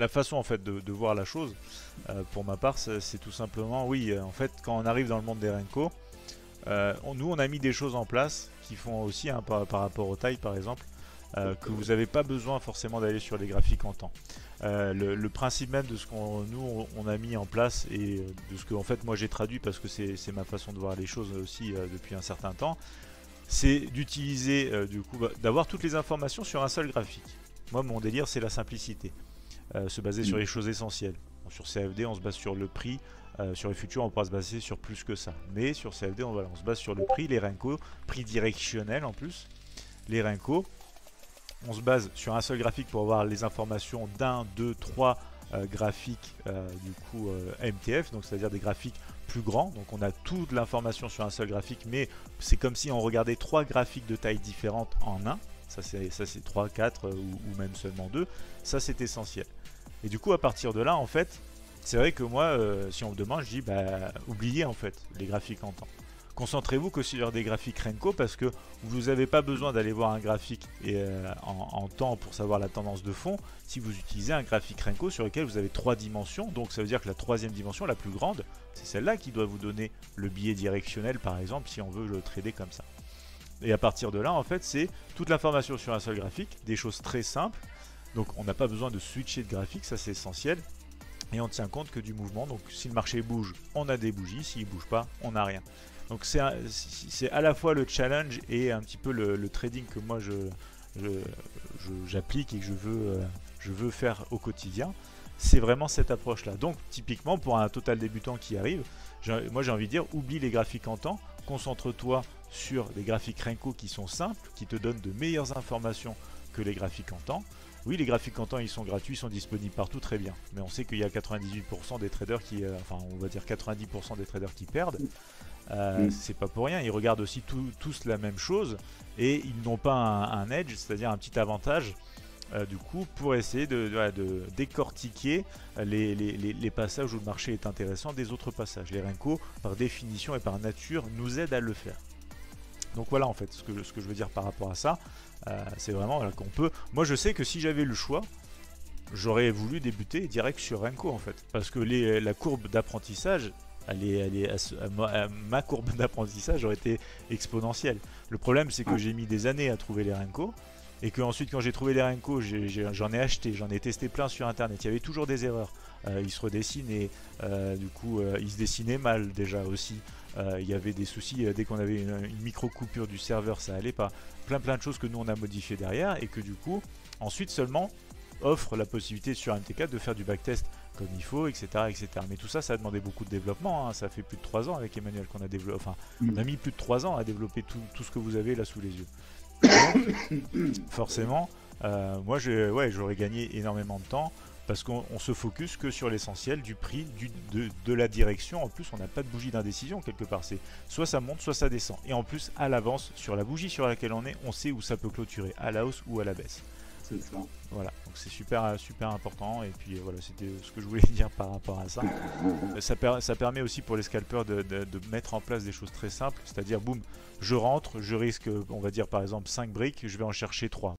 la façon en fait de voir la chose, pour ma part, c'est tout simplement, oui, en fait, quand on arrive dans le monde des Renko, nous on a mis des choses en place qui font aussi, hein, par rapport aux tailles par exemple, que vous n'avez pas besoin forcément d'aller sur les graphiques en temps. Le principe même de ce qu'on nous on a mis en place et de ce que en fait moi j'ai traduit parce que c'est ma façon de voir les choses aussi depuis un certain temps, c'est d'utiliser du coup d'avoir toutes les informations sur un seul graphique. Moi mon délire c'est la simplicité, se baser sur les choses essentielles. Bon, sur CFD on se base sur le prix, sur les futurs on pourra se baser sur plus que ça, mais sur CFD voilà, on se base sur le prix, les Renko, prix directionnel en plus, les Renko. On se base sur un seul graphique pour avoir les informations d'un, deux, trois graphiques du coup MTF, donc c'est-à-dire des graphiques plus grands. Donc on a toute l'information sur un seul graphique, mais c'est comme si on regardait trois graphiques de taille différente en un. Ça c'est 3, 4 ou même seulement 2. Ça c'est essentiel. Et du coup à partir de là en fait, c'est vrai que moi si on me demande, je dis bah oubliez en fait les graphiques en temps. Concentrez-vous que sur des graphiques Renko parce que vous n'avez pas besoin d'aller voir un graphique en temps pour savoir la tendance de fond si vous utilisez un graphique Renko sur lequel vous avez 3 dimensions. Donc ça veut dire que la troisième dimension, la plus grande, c'est celle-là qui doit vous donner le biais directionnel par exemple si on veut le trader comme ça. Et à partir de là en fait c'est toute l'information sur un seul graphique, des choses très simples. Donc on n'a pas besoin de switcher de graphique, ça c'est essentiel. Et on ne tient compte que du mouvement. Donc si le marché bouge, on a des bougies, s'il ne bouge pas, on n'a rien. Donc c'est à la fois le challenge et un petit peu le trading que moi j'applique et que je veux faire au quotidien. C'est vraiment cette approche là. Donc typiquement pour un total débutant qui arrive, moi j'ai envie de dire oublie les graphiques en temps, concentre-toi sur des graphiques Renko qui sont simples, qui te donnent de meilleures informations que les graphiques en temps. Oui, les graphiques en temps ils sont gratuits, ils sont disponibles partout, très bien. Mais on sait qu'il y a 98% des traders qui, enfin on va dire 90% des traders qui perdent. C'est pas pour rien, ils regardent aussi tous la même chose et ils n'ont pas un edge, c'est-à-dire un petit avantage du coup pour essayer de décortiquer les passages où le marché est intéressant des autres passages. Les Renko par définition et par nature nous aident à le faire. Donc voilà en fait ce que je veux dire par rapport à ça, c'est vraiment voilà, qu'on peut. Moi je sais que si j'avais le choix, j'aurais voulu débuter direct sur Renko en fait, parce que la courbe d'apprentissage, ma courbe d'apprentissage aurait été exponentielle. Le problème c'est que j'ai mis des années à trouver les Renko et que ensuite quand j'ai trouvé les Renko, j'en ai acheté, j'en ai testé plein sur internet. Il y avait toujours des erreurs. Ils se redessinaient, du coup ils se dessinaient mal déjà aussi. Il y avait des soucis dès qu'on avait une micro coupure du serveur, ça allait pas. Plein de choses que nous on a modifié derrière et que du coup ensuite seulement offre la possibilité sur MT4 de faire du backtest comme il faut, etc., etc. Mais tout ça, ça a demandé beaucoup de développement. Hein. Ça fait plus de 3 ans avec Emmanuel qu'on a développé. Enfin, on a mis plus de 3 ans à développer tout ce que vous avez là sous les yeux. Donc, forcément, moi, j'aurais gagné énormément de temps parce qu'on se focus que sur l'essentiel du prix, de la direction. En plus, on n'a pas de bougie d'indécision quelque part. C'est soit ça monte, soit ça descend. Et en plus, à l'avance, sur la bougie sur laquelle on est, on sait où ça peut clôturer, à la hausse ou à la baisse. C'est ça. Voilà, donc c'est super important et puis voilà, c'était ce que je voulais dire par rapport à ça. Ça permet aussi pour les scalpers de mettre en place des choses très simples, c'est-à-dire boum, je rentre, je risque, on va dire par exemple 5 briques, je vais en chercher 3.